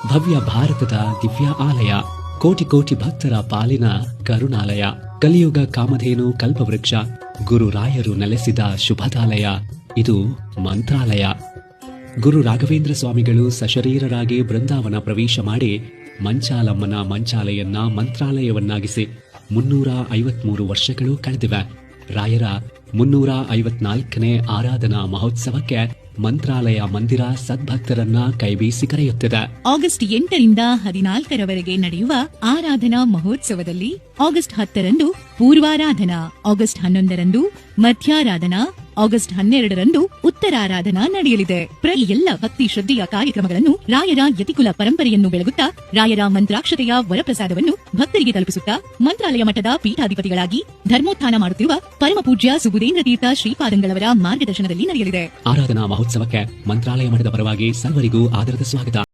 ಭವ್ಯ ಭಾರತದ ದಿವ್ಯ ಆಲಯ, ಕೋಟಿ ಕೋಟಿ ಭಕ್ತರ ಪಾಲಿನ ಕರುಣಾಲಯ, ಕಲಿಯುಗ ಕಾಮಧೇನು ಕಲ್ಪವೃಕ್ಷ, ಗುರುರಾಯರು ನೆಲೆಸಿದ ಶುಭದಾಲಯ ಇದು ಮಂತ್ರಾಲಯ. ಗುರು ರಾಘವೇಂದ್ರ ಸ್ವಾಮಿಗಳು ಸಶರೀರರಾಗಿ ಬೃಂದಾವನ ಪ್ರವೇಶ ಮಾಡಿ ಮಂಚಾಲಮ್ಮನ ಮಂಚಾಲೆಯನ್ನ ಮಂತ್ರಾಲಯವನ್ನಾಗಿಸಿ 353 ವರ್ಷಗಳು ಕಳೆದಿವೆ. ರಾಯರ 354ನೇ ಆರಾಧನಾ ಮಹೋತ್ಸವಕ್ಕೆ ಮಂತ್ರಾಲಯ ಮಂದಿರ ಸದ್ಭಕ್ತರನ್ನ ಕೈಬೀಸಿ ಕರೆಯುತ್ತಿದೆ. ಆಗಸ್ಟ್ 8ರಿಂದ 14ರವರೆಗೆ ನಡೆಯುವ ಆರಾಧನಾ ಮಹೋತ್ಸವದಲ್ಲಿ ಆಗಸ್ಟ್ 10ರಂದು ಪೂರ್ವಾರಾಧನಾ, ಆಗಸ್ಟ್ 11ರಂದು ಮಧ್ಯಾರಾಧನಾ, ಆಗಸ್ಟ್ 12ರಂದು ಉತ್ತರಾರಾಧನಾ ನಡೆಯಲಿದೆ. ಪ್ರತಿ ಎಲ್ಲ ಭಕ್ತಿ ಶ್ರದ್ಧೆಯ ಕಾರ್ಯಕ್ರಮಗಳನ್ನು ರಾಯರ ಯತಿಕುಲ ಪರಂಪರೆಯನ್ನು ಬೆಳಗುತ್ತಾ ರಾಯರ ಮಂತ್ರಾಕ್ಷತೆಯ ವರಪ್ರಸಾದವನ್ನು ಭಕ್ತರಿಗೆ ತಲುಪಿಸುತ್ತಾ ಮಂತ್ರಾಲಯ ಮಠದ ಪೀಠಾಧಿಪತಿಗಳಾಗಿ ಧರ್ಮೋತ್ಥಾನ ಮಾಡುತ್ತಿರುವ ಪರಮ ಪೂಜ್ಯ ಸುಬುಧೇಂದ್ರ ತೀರ್ಥ ಶ್ರೀಪಾದಂಗಳವರ ಮಾರ್ಗದರ್ಶನದಲ್ಲಿ ನಡೆಯಲಿದೆ. ಆರಾಧನಾ ಮಹೋತ್ಸವಕ್ಕೆ ಮಂತ್ರಾಲಯ ಮಠದ ಪರವಾಗಿ ಸರ್ವರಿಗೂ ಆದರದ ಸ್ವಾಗತ.